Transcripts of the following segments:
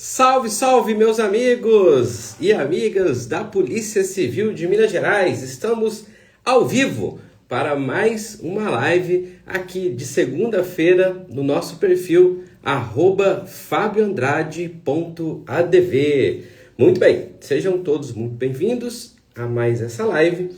Salve, salve, meus amigos e amigas da Polícia Civil de Minas Gerais. Estamos ao vivo para mais uma live aqui de segunda-feira no nosso perfil @fabioandrade.adv. Muito bem, sejam todos muito bem-vindos a mais essa live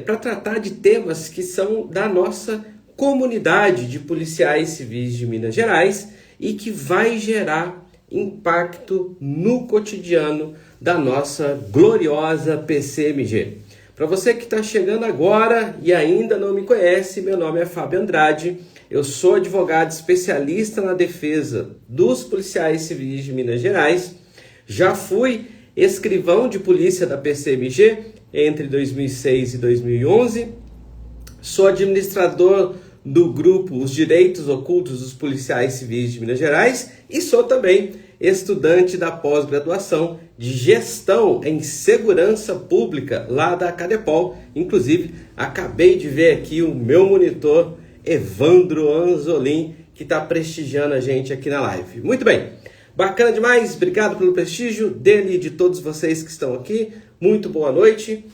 para tratar de temas que são da nossa comunidade de policiais civis de Minas Gerais e que vai gerar impacto no cotidiano da nossa gloriosa PCMG. Para você que está chegando agora e ainda não me conhece, meu nome é Fábio Andrade, eu sou advogado especialista na defesa dos policiais civis de Minas Gerais, já fui escrivão de polícia da PCMG entre 2006 e 2011, sou administrador do grupo Os Direitos Ocultos dos Policiais Civis de Minas Gerais e sou também estudante da pós-graduação de Gestão em Segurança Pública lá da Cadepol. Inclusive, acabei de ver aqui o meu monitor, Evandro Anzolin, que está prestigiando a gente aqui na live. Muito bem, bacana demais, obrigado pelo prestígio dele e de todos vocês que estão aqui. Muito boa noite.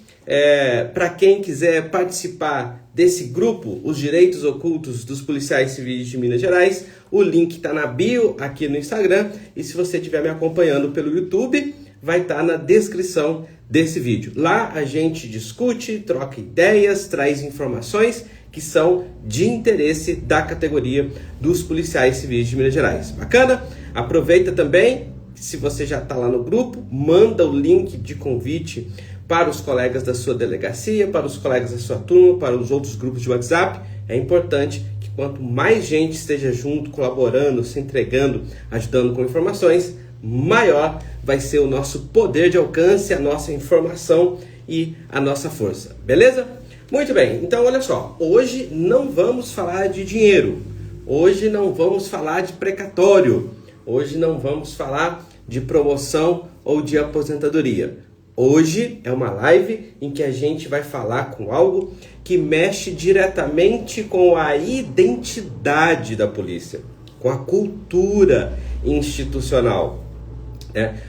Para quem quiser participar desse grupo, Os Direitos Ocultos dos Policiais Civis de Minas Gerais, o link está na bio aqui no Instagram, e se você estiver me acompanhando pelo YouTube, vai estar na descrição desse vídeo. Lá a gente discute, troca ideias, traz informações que são de interesse da categoria dos policiais civis de Minas Gerais. Bacana? Aproveita também, se você já está lá no grupo, manda o link de convite para os colegas da sua delegacia, para os colegas da sua turma, para os outros grupos de WhatsApp. É importante que quanto mais gente esteja junto, colaborando, se entregando, ajudando com informações, maior vai ser o nosso poder de alcance, a nossa informação e a nossa força. Beleza? Muito bem, então olha só, hoje não vamos falar de dinheiro, hoje não vamos falar de precatório, hoje não vamos falar de promoção ou de aposentadoria. Hoje é uma live em que a gente vai falar com algo que mexe diretamente com a identidade da polícia, com a cultura institucional,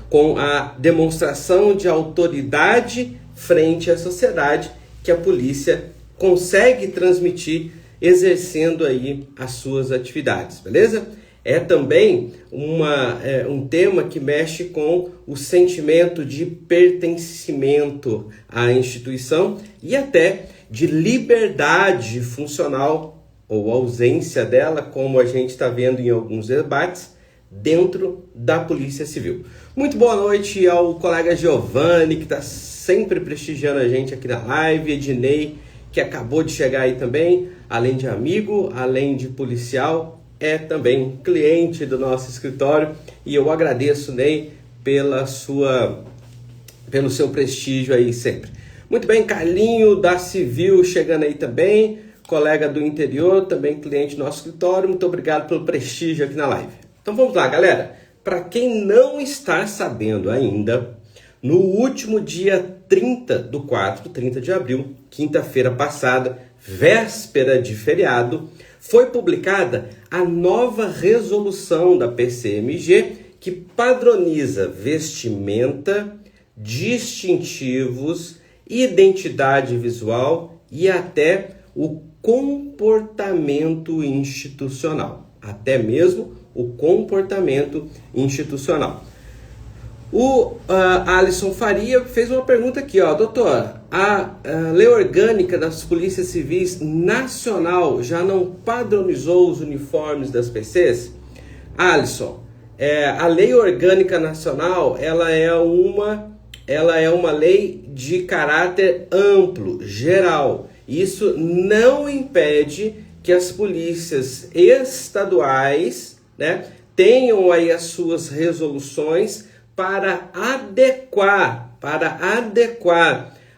com a demonstração de autoridade frente à sociedade que a polícia consegue transmitir exercendo aí as suas atividades, beleza? É também um tema que mexe com o sentimento de pertencimento à instituição e até de liberdade funcional ou ausência dela, como a gente está vendo em alguns debates, dentro da Polícia Civil. Muito boa noite ao colega Giovanni, que está sempre prestigiando a gente aqui na live, Ednei, que acabou de chegar aí também, além de amigo, além de policial, é também cliente do nosso escritório, e eu agradeço, Ney, pelo seu prestígio aí sempre. Muito bem, Carlinho da Civil chegando aí também, colega do interior, também cliente do nosso escritório, muito obrigado pelo prestígio aqui na live. Então vamos lá, galera. Para quem não está sabendo ainda, no último dia 30 de abril, quinta-feira passada, véspera de feriado, foi publicada a nova resolução da PCMG que padroniza vestimenta, distintivos, identidade visual e até o comportamento institucional. Até mesmo o comportamento institucional. O Alisson Faria fez uma pergunta aqui, doutor, a lei orgânica das polícias civis nacional já não padronizou os uniformes das PCs? Alisson, a lei orgânica nacional, ela é uma lei de caráter amplo, geral. Isso não impede que as polícias estaduais, tenham aí as suas resoluções para adequar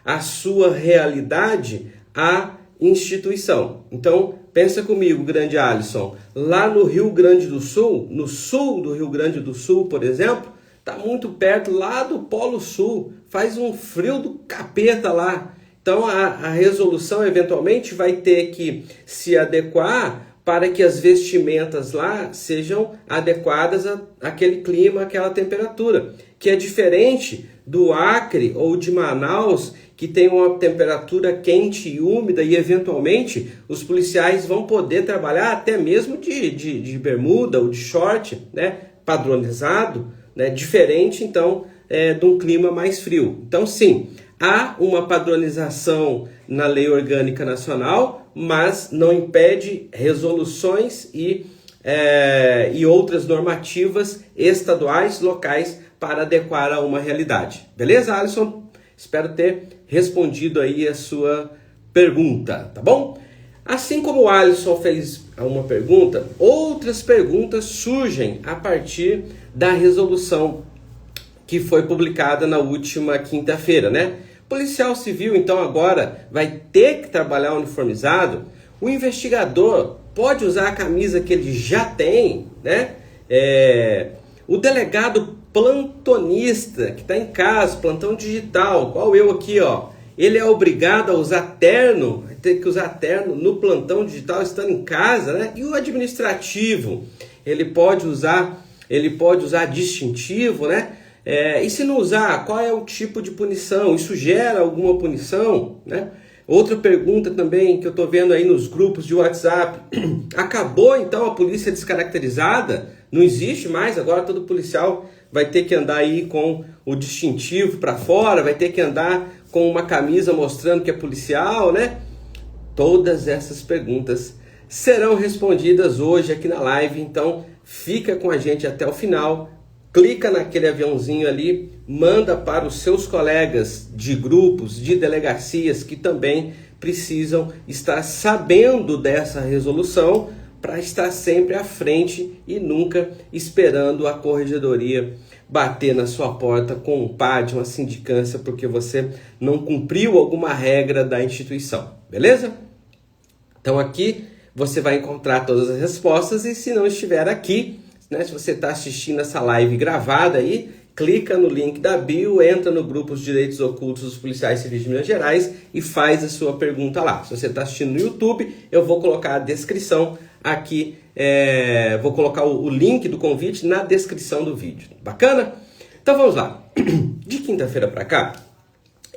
a sua realidade à instituição. Então, pensa comigo, grande Alisson, lá no Rio Grande do Sul, no sul do Rio Grande do Sul, por exemplo, está muito perto lá do Polo Sul, faz um frio do capeta lá. Então, a resolução eventualmente vai ter que se adequar para que as vestimentas lá sejam adequadas àquele clima, àquela temperatura, que é diferente do Acre ou de Manaus, que tem uma temperatura quente e úmida e eventualmente os policiais vão poder trabalhar até mesmo de bermuda ou de short, né, padronizado, né, diferente então de um clima mais frio. Então sim, há uma padronização na Lei Orgânica Nacional, mas não impede resoluções e outras normativas estaduais, locais, para adequar a uma realidade. Beleza, Alisson? Espero ter respondido aí a sua pergunta, tá bom? Assim como o Alisson fez uma pergunta, outras perguntas surgem a partir da resolução que foi publicada na última quinta-feira, né? Policial civil, então, agora vai ter que trabalhar uniformizado. O investigador pode usar a camisa que ele já tem, né? O delegado plantonista, que está em casa, plantão digital, igual eu aqui, ó, ele é obrigado a usar terno, vai ter que usar terno no plantão digital, estando em casa, né? E o administrativo, ele pode usar distintivo, né? E se não usar, qual é o tipo de punição? Isso gera alguma punição, né? Outra pergunta também que eu estou vendo aí nos grupos de WhatsApp. Acabou então a polícia descaracterizada? Não existe mais, agora todo policial vai ter que andar aí com o distintivo para fora, vai ter que andar com uma camisa mostrando que é policial, né? Todas essas perguntas serão respondidas hoje aqui na live, então fica com a gente até o final. Clica naquele aviãozinho ali, manda para os seus colegas de grupos, de delegacias que também precisam estar sabendo dessa resolução para estar sempre à frente e nunca esperando a corregedoria bater na sua porta com um PAD, uma sindicância, porque você não cumpriu alguma regra da instituição, beleza? Então aqui você vai encontrar todas as respostas e se não estiver aqui, né, se você está assistindo essa live gravada aí, clica no link da bio, entra no grupo Os Direitos Ocultos dos Policiais Civis de Minas Gerais e faz a sua pergunta lá. Se você está assistindo no YouTube, eu vou colocar a descrição aqui, vou colocar o link do convite na descrição do vídeo. Bacana? Então vamos lá. De quinta-feira para cá,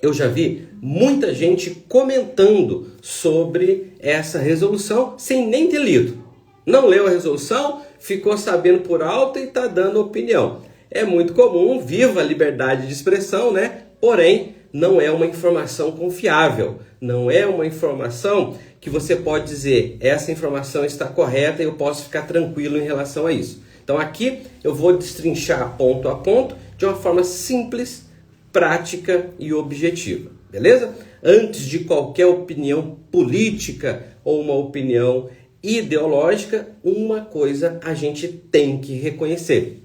eu já vi muita gente comentando sobre essa resolução sem nem ter lido. Não leu a resolução, ficou sabendo por alto e está dando opinião. É muito comum, viva a liberdade de expressão, né? Porém, não é uma informação confiável. Não é uma informação que você pode dizer, essa informação está correta e eu posso ficar tranquilo em relação a isso. Então aqui eu vou destrinchar ponto a ponto de uma forma simples, prática e objetiva. Beleza? Antes de qualquer opinião política ou uma opinião ideológica, uma coisa a gente tem que reconhecer.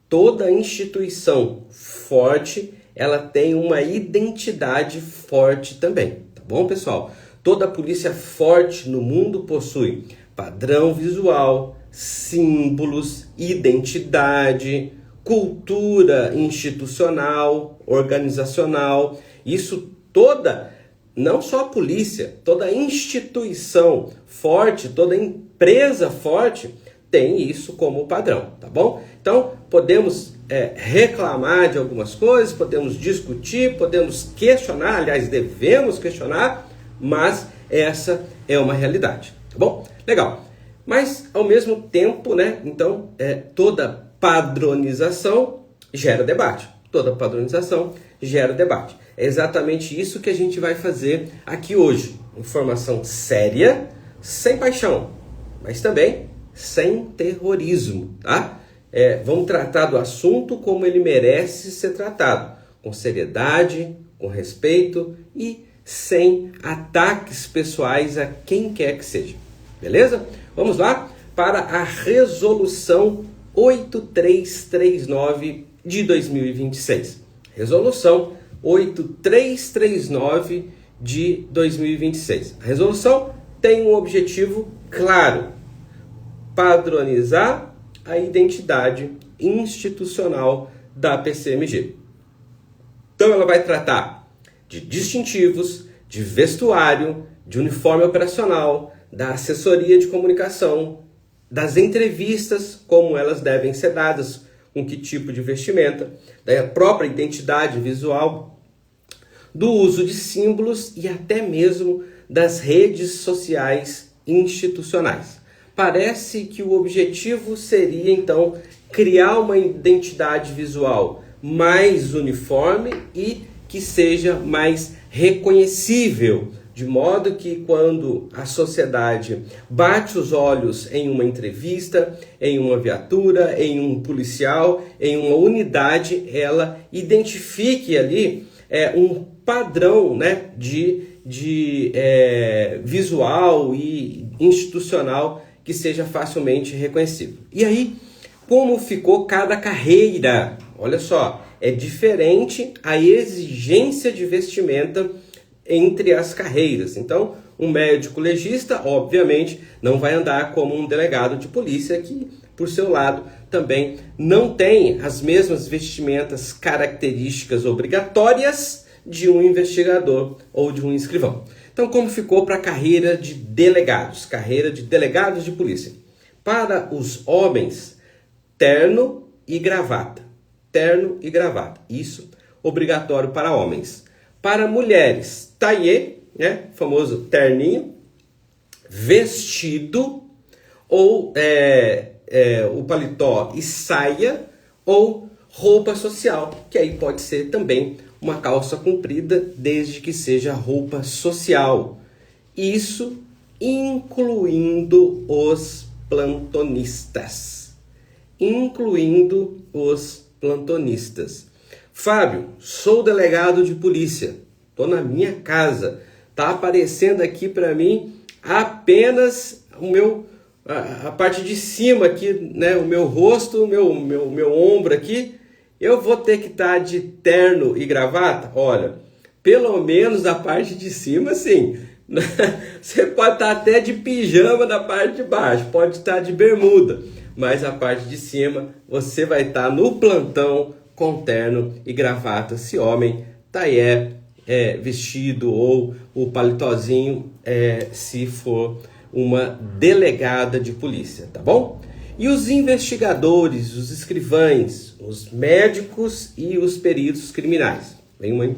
Toda instituição forte, ela tem uma identidade forte também, tá bom, pessoal? Toda polícia forte no mundo possui padrão visual, símbolos, identidade, cultura institucional, organizacional. Isso não só a polícia, toda instituição forte, toda empresa forte tem isso como padrão, tá bom? Então, podemos reclamar de algumas coisas, podemos discutir, podemos questionar, aliás, devemos questionar, mas essa é uma realidade, tá bom? Legal. Mas, ao mesmo tempo, né, então, toda padronização gera debate. Toda padronização gera debate. É exatamente isso que a gente vai fazer aqui hoje. Informação séria, sem paixão, mas também sem terrorismo, tá? Vamos tratar do assunto como ele merece ser tratado, com seriedade, com respeito e sem ataques pessoais a quem quer que seja. Beleza? Vamos lá para a resolução 8339 de 2026. Resolução 8339 de 2026. A resolução tem um objetivo claro: padronizar a identidade institucional da PCMG. Então ela vai tratar de distintivos, de vestuário, de uniforme operacional, da assessoria de comunicação, das entrevistas, como elas devem ser dadas, com que tipo de vestimenta, da própria identidade visual, do uso de símbolos e até mesmo das redes sociais institucionais. Parece que o objetivo seria, então, criar uma identidade visual mais uniforme e que seja mais reconhecível, de modo que quando a sociedade bate os olhos em uma entrevista, em uma viatura, em um policial, em uma unidade, ela identifique ali um padrão, né, de visual e institucional que seja facilmente reconhecível. E aí, como ficou cada carreira? Olha só, é diferente a exigência de vestimenta entre as carreiras. Então, um médico legista, obviamente, não vai andar como um delegado de polícia que, por seu lado, também não tem as mesmas vestimentas características obrigatórias de um investigador ou de um escrivão. Então, como ficou para a carreira de delegados de polícia? Para os homens, terno e gravata. Terno e gravata. Isso obrigatório para homens. Para mulheres, taillé, né, famoso terninho, vestido ou o paletó e saia ou roupa social, que aí pode ser também uma calça comprida, desde que seja roupa social. Isso incluindo os plantonistas. Fábio, sou delegado de polícia, estou na minha casa, está aparecendo aqui para mim apenas a parte de cima aqui, né, o meu rosto, o meu ombro aqui. Eu vou ter que estar de terno e gravata? Olha, pelo menos a parte de cima, sim. Você pode estar até de pijama na parte de baixo, pode estar de bermuda, mas a parte de cima você vai estar no plantão com terno e gravata, se homem, taillé, vestido ou o paletózinho, se for uma delegada de polícia, tá bom? E os investigadores, os escrivães, os médicos e os peritos criminais. Vem uma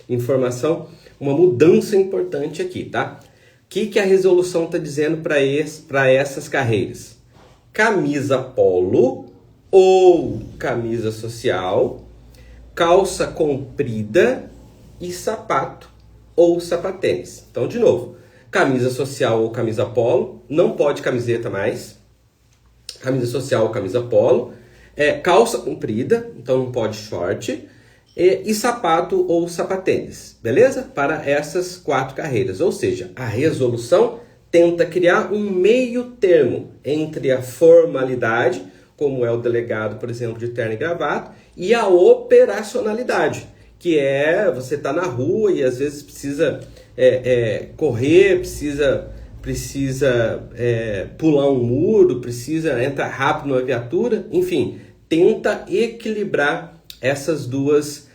informação, uma mudança importante aqui, tá? O que a resolução está dizendo para essas carreiras? Camisa polo ou camisa social, calça comprida e sapato ou sapatênis. Então, de novo, camisa social ou camisa polo, não pode camiseta mais. Camisa social ou camisa polo, calça comprida, então não pode short, e sapato ou sapatênis, beleza? Para essas 4 carreiras, ou seja, a resolução tenta criar um meio termo entre a formalidade, como é o delegado, por exemplo, de terno e gravata, e a operacionalidade, que é você estar na rua e às vezes precisa correr, precisa pular um muro, precisa entrar rápido numa viatura, enfim, tenta equilibrar essas duas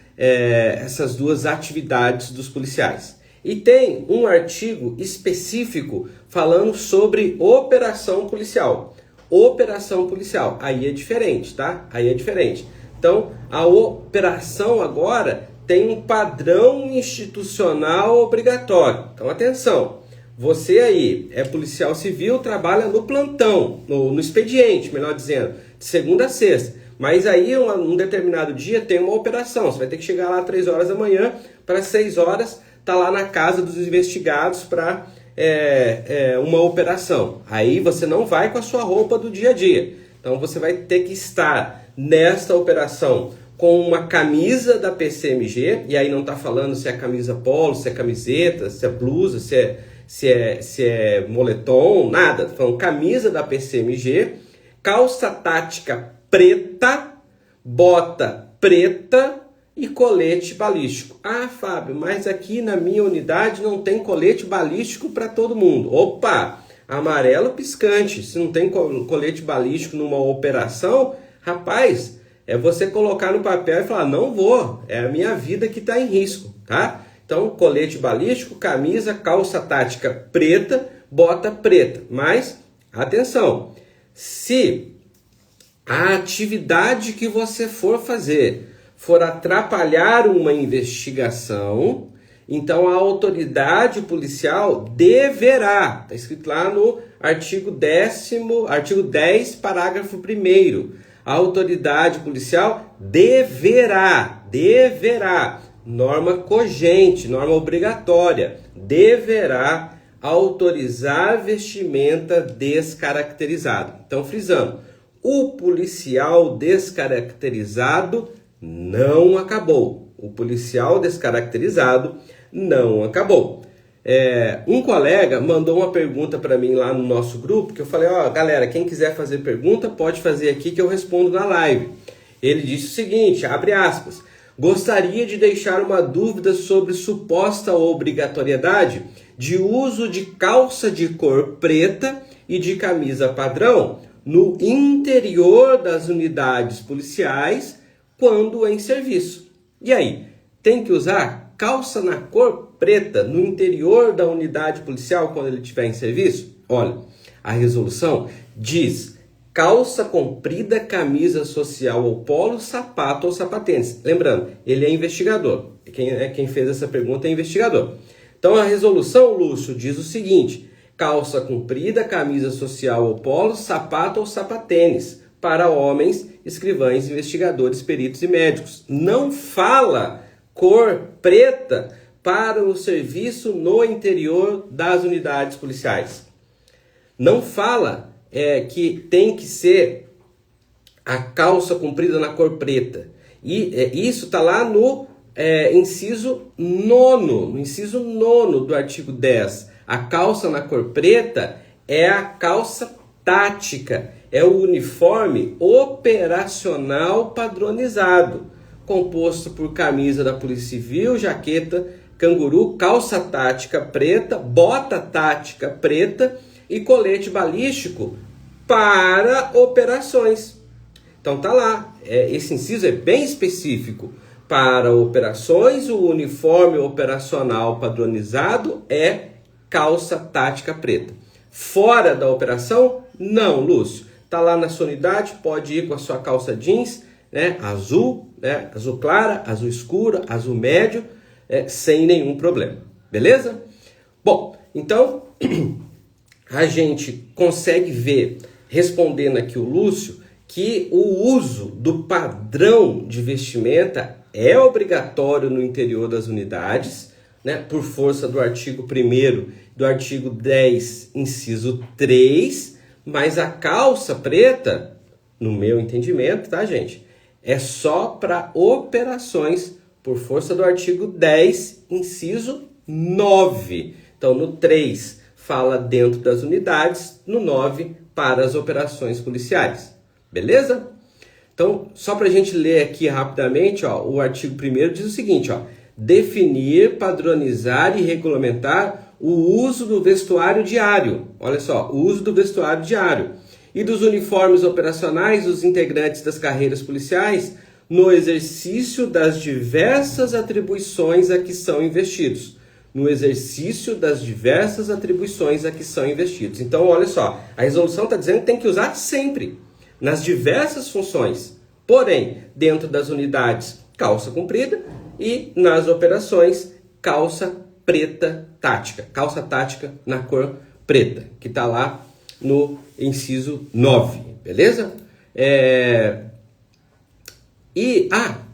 atividades dos policiais. E tem um artigo específico falando sobre operação policial. Operação policial, aí é diferente, tá? Aí é diferente. Então, a operação agora tem um padrão institucional obrigatório. Então, atenção. Você aí é policial civil, trabalha no plantão, no expediente, melhor dizendo, de segunda a sexta. Mas aí, um determinado dia, tem uma operação. Você vai ter que chegar lá às 3 horas da manhã, para 6 horas, tá lá na casa dos investigados para uma operação. Aí você não vai com a sua roupa do dia a dia. Então você vai ter que estar nesta operação com uma camisa da PCMG, e aí não está falando se é camisa polo, se é camiseta, se é blusa, se é moletom, nada. Está falando camisa da PCMG, calça tática preta, bota preta e colete balístico. Ah, Fábio, mas aqui na minha unidade não tem colete balístico para todo mundo. Opa, amarelo piscante. Se não tem colete balístico numa operação, rapaz, é você colocar no papel e falar, não vou, é a minha vida que está em risco, tá? Então, colete balístico, camisa, calça tática preta, bota preta. Mas, atenção, se a atividade que você for fazer for atrapalhar uma investigação, então a autoridade policial deverá, está escrito lá no artigo 10, parágrafo 1º, a autoridade policial deverá, norma cogente, norma obrigatória, deverá autorizar vestimenta descaracterizada. Então, frisando, o policial descaracterizado não acabou. O policial descaracterizado não acabou. Um colega mandou uma pergunta para mim lá no nosso grupo, que eu falei, galera, quem quiser fazer pergunta, pode fazer aqui que eu respondo na live. Ele disse o seguinte, abre aspas, gostaria de deixar uma dúvida sobre suposta obrigatoriedade de uso de calça de cor preta e de camisa padrão no interior das unidades policiais quando em serviço. E aí, tem que usar calça na cor preta no interior da unidade policial quando ele estiver em serviço? Olha, a resolução diz calça comprida, camisa social ou polo, sapato ou sapatênis. Lembrando, ele é investigador. Quem fez essa pergunta é investigador. Então a resolução, Lúcio, diz o seguinte, calça comprida, camisa social ou polo, sapato ou sapatênis para homens, escrivães, investigadores, peritos e médicos. Não fala cor preta para o serviço no interior das unidades policiais. Não fala que tem que ser a calça comprida na cor preta. E isso está lá no inciso 9 do artigo 10. A calça na cor preta é a calça tática, é o uniforme operacional padronizado, composto por camisa da Polícia Civil, jaqueta, canguru, calça tática preta, bota tática preta e colete balístico para operações. Então tá lá, esse inciso é bem específico. Para operações, o uniforme operacional padronizado é calça tática preta. Fora da operação, não, Lúcio. Tá lá na sua unidade, pode ir com a sua calça jeans, azul, azul clara, azul escura, azul médio, sem nenhum problema. Beleza? Bom, então a gente consegue ver, respondendo aqui o Lúcio, que o uso do padrão de vestimenta é obrigatório no interior das unidades, por força do artigo 1º do artigo 10, inciso 3, mas a calça preta, no meu entendimento, tá, gente? É só para operações por força do artigo 10, inciso 9. Então, no 3 fala dentro das unidades, no 9 para as operações policiais. Beleza? Então, só para a gente ler aqui rapidamente, o artigo 1º diz o seguinte, definir, padronizar e regulamentar o uso do vestuário diário. Olha só, o uso do vestuário diário e dos uniformes operacionais dos integrantes das carreiras policiais no exercício das diversas atribuições a que são investidos. No exercício das diversas atribuições a que são investidos. Então, olha só, a resolução está dizendo que tem que usar sempre, nas diversas funções. Porém, dentro das unidades, calça comprida e nas operações, calça preta tática. Calça tática na cor preta, que está lá no inciso 9, beleza?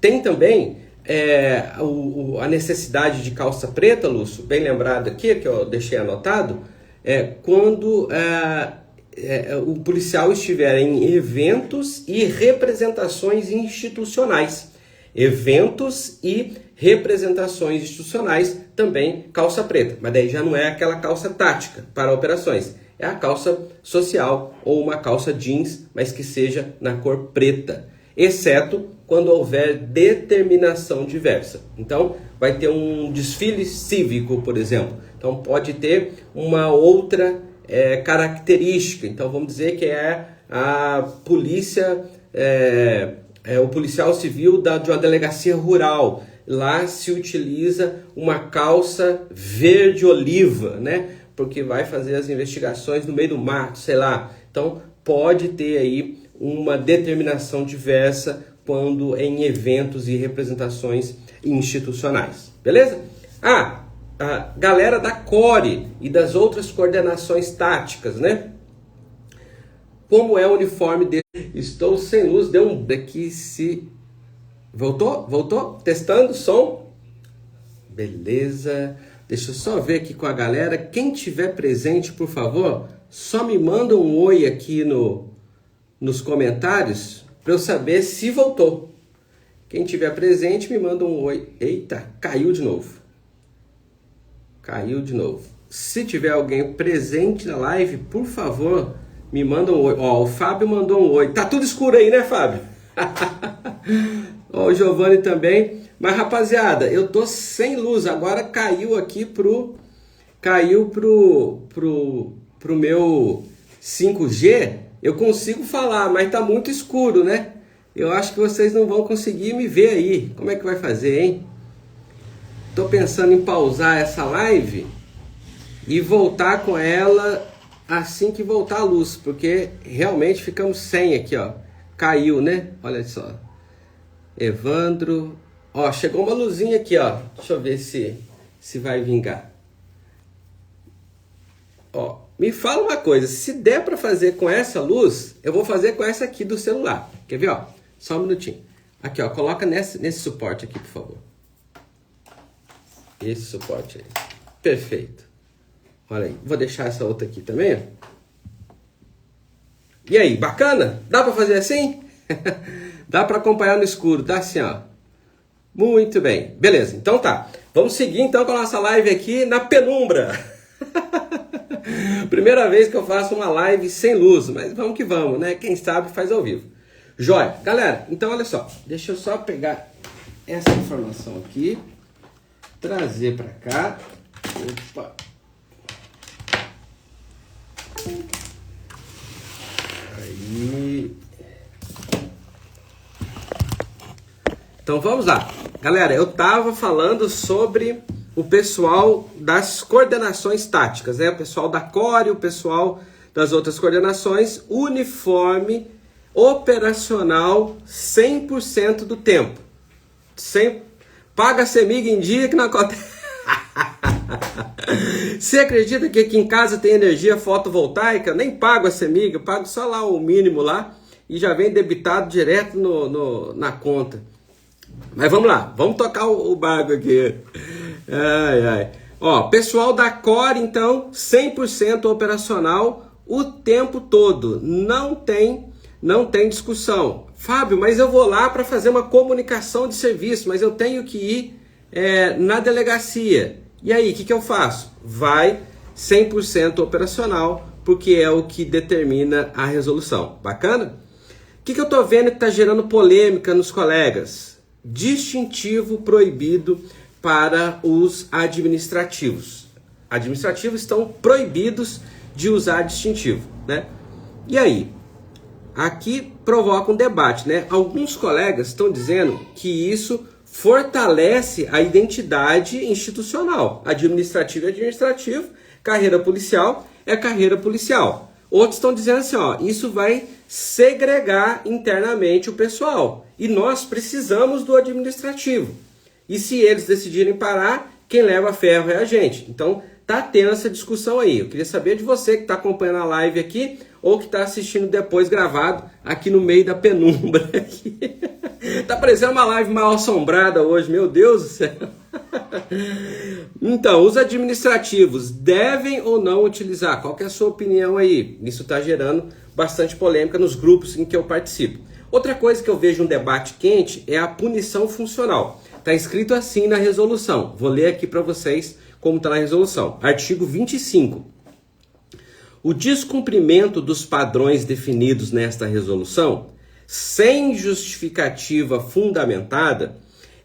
Tem também a necessidade de calça preta, Lúcio, bem lembrado aqui, que eu deixei anotado, quando o policial estiver em eventos e representações institucionais. Eventos e representações institucionais, também calça preta. Mas daí já não é aquela calça tática para operações. É a calça social ou uma calça jeans, mas que seja na cor preta. Exceto quando houver determinação diversa. Então, vai ter um desfile cívico, por exemplo. Então, pode ter uma outra característica. Então, vamos dizer que é a polícia, o policial civil de uma delegacia rural. Lá se utiliza uma calça verde oliva, porque vai fazer as investigações no meio do mato, sei lá. Então, pode ter aí uma determinação diversa quando em eventos e representações institucionais. Beleza? A galera da CORE e das outras coordenações táticas, né? Como é o uniforme dele? Estou sem luz, deu um aqui se... Voltou? Voltou? Testando som? Beleza. Deixa eu só ver aqui com a galera. Quem tiver presente, por favor, só me manda um oi aqui nos comentários para eu saber se voltou. Quem tiver presente, me manda um oi. Eita, caiu de novo. Caiu de novo. Se tiver alguém presente na live, por favor, me manda um oi. Ó, o Fábio mandou um oi. Tá tudo escuro aí, né, Fábio? Ó, o Giovanni também. Mas, rapaziada, eu tô sem luz. Agora caiu aqui pro meu 5G. Eu consigo falar, mas tá muito escuro, né? Eu acho que vocês não vão conseguir me ver aí. Como é que vai fazer, hein? Tô pensando em pausar essa live e voltar com ela assim que voltar a luz, porque realmente ficamos sem aqui, ó. Caiu, né? Olha só. Evandro. Ó, chegou uma luzinha aqui, ó. Deixa eu ver se vai vingar. Ó, me fala uma coisa. Se der para fazer com essa luz, eu vou fazer com essa aqui do celular. Quer ver, ó? Só um minutinho. Aqui, ó. Coloca nesse suporte aqui, por favor. Esse suporte aí. Perfeito. Olha aí. Vou deixar essa outra aqui também, ó. E aí, bacana? Dá para fazer assim? Dá para acompanhar no escuro, tá assim, ó. Muito bem. Beleza, então tá. Vamos seguir então com a nossa live aqui na penumbra. Primeira vez que eu faço uma live sem luz, mas vamos que vamos, né? Quem sabe faz ao vivo. Jóia. Galera, então olha só. Deixa eu só pegar essa informação aqui, trazer para cá. Opa. Aí. Então vamos lá. Galera, eu tava falando sobre o pessoal das coordenações táticas, né? O pessoal da CORE, o pessoal das outras coordenações, uniforme operacional 100% do tempo. Paga a CEMIG em dia que não acontece. Você acredita que aqui em casa tem energia fotovoltaica? Nem pago a CEMIG, eu pago só lá o mínimo lá e já vem debitado direto na conta. Mas vamos lá, vamos tocar o barco aqui. Ai, ai. Ó, pessoal da CORE, então, 100% operacional o tempo todo. Não tem discussão. Fábio, mas eu vou lá para fazer uma comunicação de serviço, mas eu tenho que ir na delegacia. E aí, o que eu faço? Vai 100% operacional, porque é o que determina a resolução. Bacana? O que eu estou vendo que está gerando polêmica nos colegas? Distintivo proibido para os administrativos. Administrativos estão proibidos de usar distintivo, né? E aí? Aqui provoca um debate, né? Alguns colegas estão dizendo que isso fortalece a identidade institucional. Administrativo é administrativo, carreira policial é carreira policial. Outros estão dizendo assim, ó, isso vai segregar internamente o pessoal. E nós precisamos do administrativo. E se eles decidirem parar, quem leva ferro é a gente. Então, tá tendo essa discussão aí. Eu queria saber de você que está acompanhando a live aqui ou que está assistindo depois gravado aqui no meio da penumbra. Tá parecendo uma live mal assombrada hoje, meu Deus do céu. Então, os administrativos devem ou não utilizar? Qual que é a sua opinião aí? Isso está gerando bastante polêmica nos grupos em que eu participo. Outra coisa que eu vejo um debate quente é a punição funcional. Está escrito assim na resolução. Vou ler aqui para vocês como está na resolução. Artigo 25. O descumprimento dos padrões definidos nesta resolução, sem justificativa fundamentada,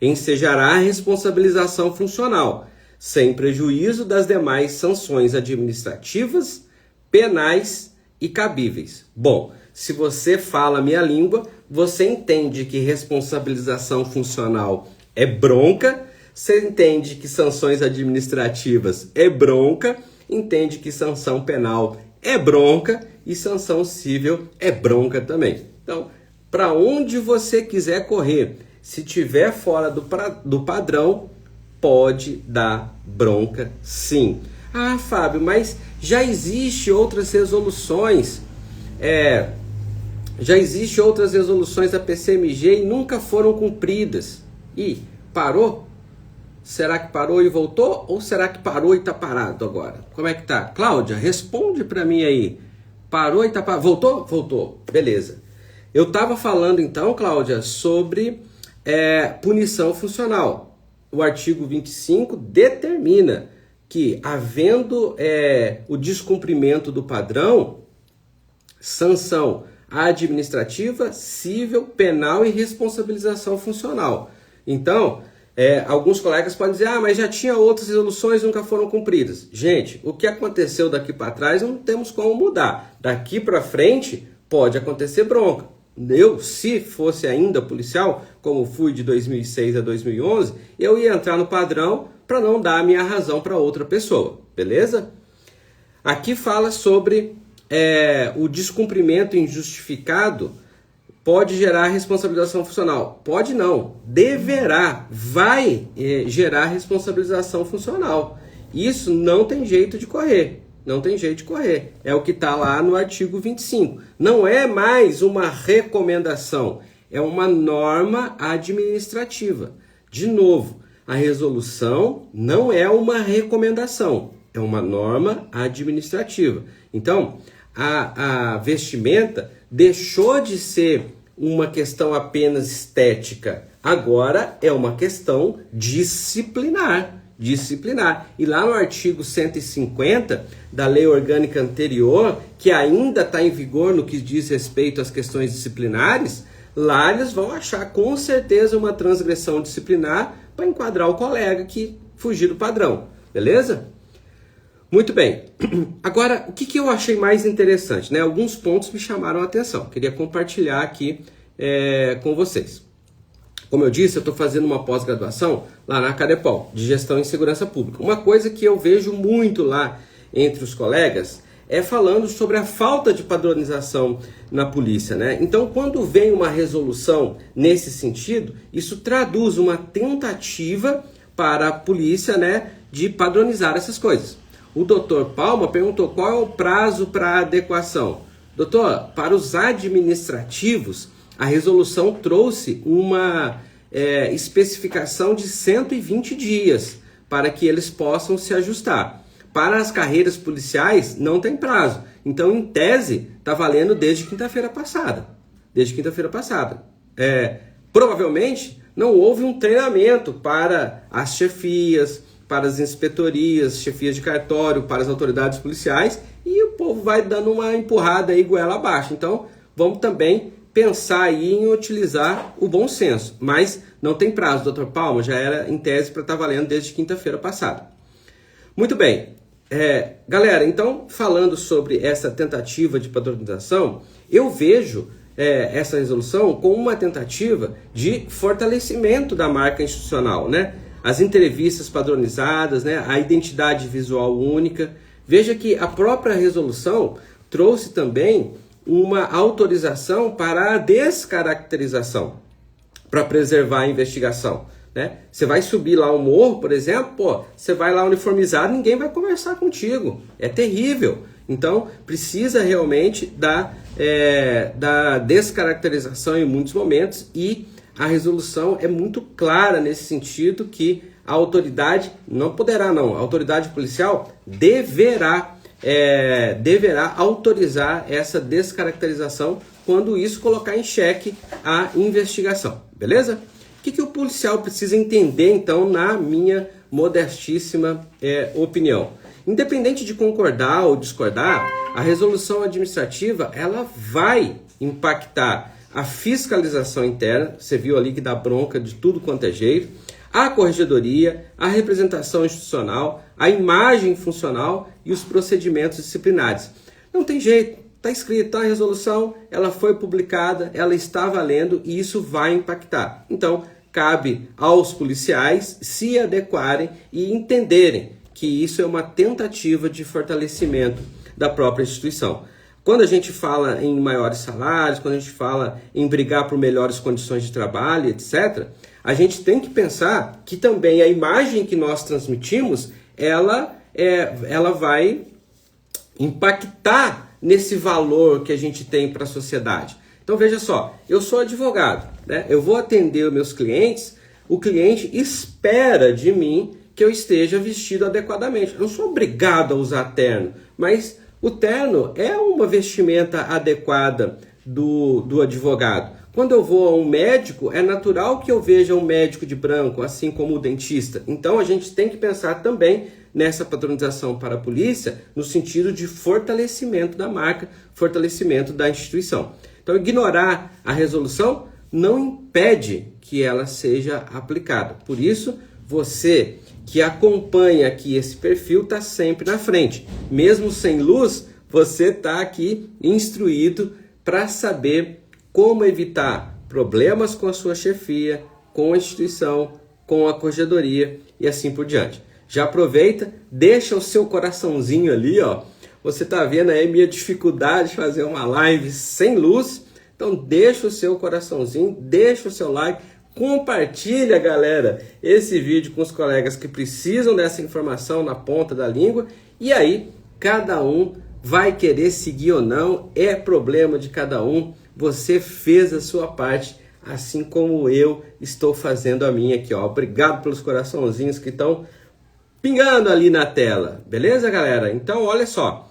ensejará a responsabilização funcional, sem prejuízo das demais sanções administrativas, penais e cabíveis. Bom, se você fala a minha língua, você entende que responsabilização funcional é bronca, você entende que sanções administrativas é bronca entende que sanção penal é bronca e sanção civil é bronca também. Então, para onde você quiser correr, se tiver fora do padrão, pode dar bronca sim. Ah, Fábio, mas já existe outras resoluções, da PCMG e nunca foram cumpridas. E parou? Será que parou e voltou? Ou será que parou e está parado agora? Como é que tá? Cláudia, responde para mim aí. Parou e está parado? Voltou? Voltou. Beleza. Eu estava falando então, Cláudia, sobre punição funcional. O artigo 25 determina que, havendo o descumprimento do padrão, sanção administrativa, civil, penal e responsabilização funcional. Então, alguns colegas podem dizer, mas já tinha outras resoluções e nunca foram cumpridas. Gente, o que aconteceu daqui para trás não temos como mudar. Daqui para frente pode acontecer bronca. Eu, se fosse ainda policial, como fui de 2006 a 2011, eu ia entrar no padrão para não dar a minha razão para outra pessoa, beleza? Aqui fala sobre o descumprimento injustificado pode gerar responsabilização funcional. Pode não, deverá, vai gerar responsabilização funcional. Isso não tem jeito de correr. Não tem jeito de correr. É o que está lá no artigo 25. Não é mais uma recomendação, é uma norma administrativa. De novo, a resolução não é uma recomendação, é uma norma administrativa. Então, a vestimenta deixou de ser uma questão apenas estética, agora é uma questão disciplinar. E lá no artigo 150 da lei orgânica anterior, que ainda está em vigor no que diz respeito às questões disciplinares, lá eles vão achar com certeza uma transgressão disciplinar para enquadrar o colega que fugir do padrão, beleza? Muito bem. Agora, o que eu achei mais interessante, né? Alguns pontos me chamaram a atenção, queria compartilhar aqui com vocês. Como eu disse, eu estou fazendo uma pós-graduação lá na Cadepol, de Gestão em Segurança Pública. Uma coisa que eu vejo muito lá entre os colegas é falando sobre a falta de padronização na polícia, né? Então, quando vem uma resolução nesse sentido, isso traduz uma tentativa para a polícia, né, de padronizar essas coisas. O doutor Palma perguntou qual é o prazo para adequação. Doutor, para os administrativos, a resolução trouxe uma especificação de 120 dias para que eles possam se ajustar. Para as carreiras policiais, não tem prazo. Então, em tese, está valendo desde quinta-feira passada. Provavelmente, não houve um treinamento para as chefias, para as inspetorias, chefias de cartório, para as autoridades policiais, e o povo vai dando uma empurrada aí goela abaixo. Então, vamos também pensar aí em utilizar o bom senso, mas não tem prazo, doutor Palma, já era em tese para estar valendo desde quinta-feira passada. Muito bem, galera, então falando sobre essa tentativa de padronização, eu vejo essa resolução como uma tentativa de fortalecimento da marca institucional, né? As entrevistas padronizadas, né? A identidade visual única. Veja que a própria resolução trouxe também uma autorização para a descaracterização, para preservar a investigação, né? Você vai subir lá um morro, por exemplo, você vai lá uniformizado, ninguém vai conversar contigo, é terrível. Então, precisa realmente da descaracterização em muitos momentos, e a resolução é muito clara nesse sentido que a autoridade não poderá, não, a autoridade policial deverá autorizar essa descaracterização quando isso colocar em xeque a investigação, beleza? O que o policial precisa entender, então, na minha modestíssima opinião? Independente de concordar ou discordar, a resolução administrativa ela vai impactar a fiscalização interna, você viu ali que dá bronca de tudo quanto é jeito, a corregedoria, a representação institucional, a imagem funcional e os procedimentos disciplinares. Não tem jeito, está escrito, a resolução, ela foi publicada, ela está valendo e isso vai impactar. Então, cabe aos policiais se adequarem e entenderem que isso é uma tentativa de fortalecimento da própria instituição. Quando a gente fala em maiores salários, quando a gente fala em brigar por melhores condições de trabalho, etc., a gente tem que pensar que também a imagem que nós transmitimos, ela vai impactar nesse valor que a gente tem para a sociedade. Então veja só, eu sou advogado, né? Eu vou atender os meus clientes, o cliente espera de mim que eu esteja vestido adequadamente. Eu não sou obrigado a usar terno, mas o terno é uma vestimenta adequada do advogado. Quando eu vou a um médico, é natural que eu veja um médico de branco, assim como o dentista. Então a gente tem que pensar também nessa padronização para a polícia, no sentido de fortalecimento da marca, fortalecimento da instituição. Então ignorar a resolução não impede que ela seja aplicada. Por isso, você que acompanha aqui esse perfil está sempre na frente. Mesmo sem luz, você está aqui instruído para saber como evitar problemas com a sua chefia, com a instituição, com a corregedoria e assim por diante. Já aproveita, deixa o seu coraçãozinho ali, ó. Você está vendo aí minha dificuldade de fazer uma live sem luz. Então deixa o seu coraçãozinho, deixa o seu like, compartilha, galera, esse vídeo com os colegas que precisam dessa informação na ponta da língua. E aí, cada um vai querer seguir ou não, é problema de cada um. Você fez a sua parte, assim como eu estou fazendo a minha aqui, ó. Obrigado pelos coraçãozinhos que estão pingando ali na tela. Beleza, galera? Então, olha só.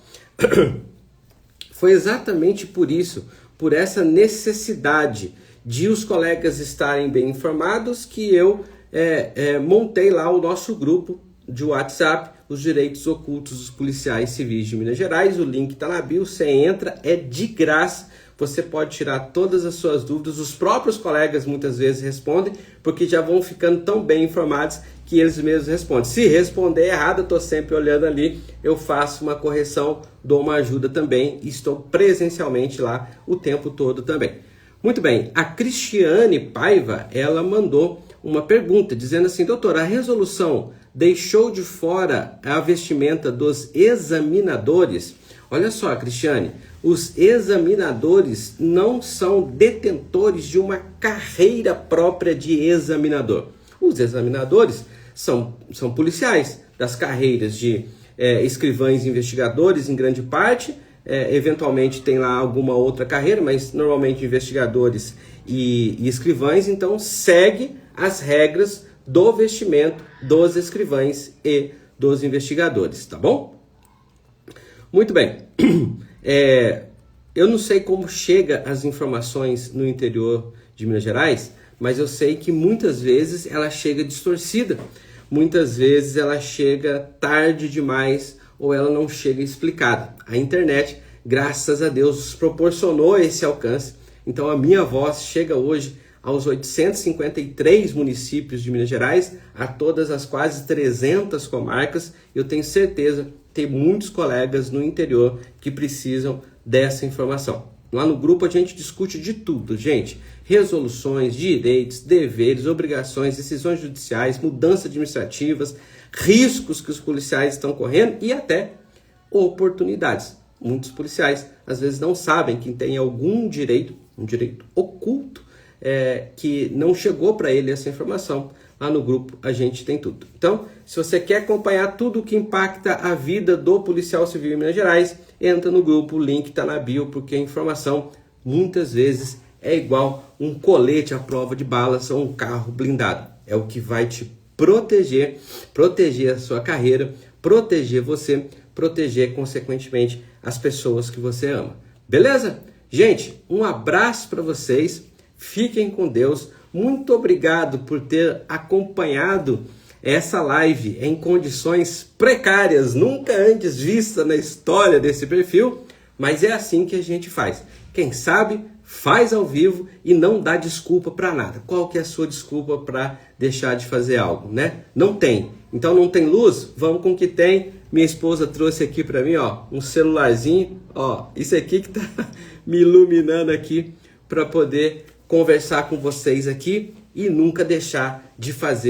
Foi exatamente por isso, por essa necessidade de os colegas estarem bem informados, que eu montei lá o nosso grupo de WhatsApp, os direitos ocultos dos policiais civis de Minas Gerais. O link está na bio, você entra, é de graça. Você pode tirar todas as suas dúvidas, os próprios colegas muitas vezes respondem, porque já vão ficando tão bem informados que eles mesmos respondem. Se responder errado, eu estou sempre olhando ali, eu faço uma correção, dou uma ajuda também, e estou presencialmente lá o tempo todo também. Muito bem, a Cristiane Paiva, ela mandou uma pergunta, dizendo assim: doutor, a resolução deixou de fora a vestimenta dos examinadores? Olha só, Cristiane, os examinadores não são detentores de uma carreira própria de examinador. Os examinadores são policiais das carreiras de escrivães e investigadores, em grande parte. Eventualmente tem lá alguma outra carreira, mas normalmente investigadores e escrivães. Então segue as regras do vestimento dos escrivães e dos investigadores, tá bom? Muito bem. Eu não sei como chega as informações no interior de Minas Gerais, mas eu sei que muitas vezes ela chega distorcida, muitas vezes ela chega tarde demais ou ela não chega explicada. A internet, graças a Deus, proporcionou esse alcance. Então a minha voz chega hoje aos 853 municípios de Minas Gerais, a todas as quase 300 comarcas. Eu tenho certeza que tem muitos colegas no interior que precisam dessa informação. Lá no grupo a gente discute de tudo, gente. Resoluções, direitos, deveres, obrigações, decisões judiciais, mudanças administrativas, riscos que os policiais estão correndo e até oportunidades. Muitos policiais às vezes não sabem que tem algum direito, um direito oculto, que não chegou para ele essa informação. Lá no grupo a gente tem tudo. Então, se você quer acompanhar tudo que impacta a vida do policial civil em Minas Gerais, entra no grupo, o link está na bio, porque a informação muitas vezes é igual um colete à prova de balas ou um carro blindado. É o que vai te proteger a sua carreira, proteger você, proteger consequentemente as pessoas que você ama. Beleza? Gente, um abraço para vocês, fiquem com Deus. Muito obrigado por ter acompanhado essa live em condições precárias, nunca antes vista na história desse perfil, mas é assim que a gente faz. Quem sabe, faz ao vivo e não dá desculpa para nada. Qual que é a sua desculpa para deixar de fazer algo, né? Não tem. Então não tem luz? Vamos com o que tem. Minha esposa trouxe aqui para mim, ó, um celularzinho, ó, isso aqui que tá me iluminando aqui para poder conversar com vocês aqui e nunca deixar de fazer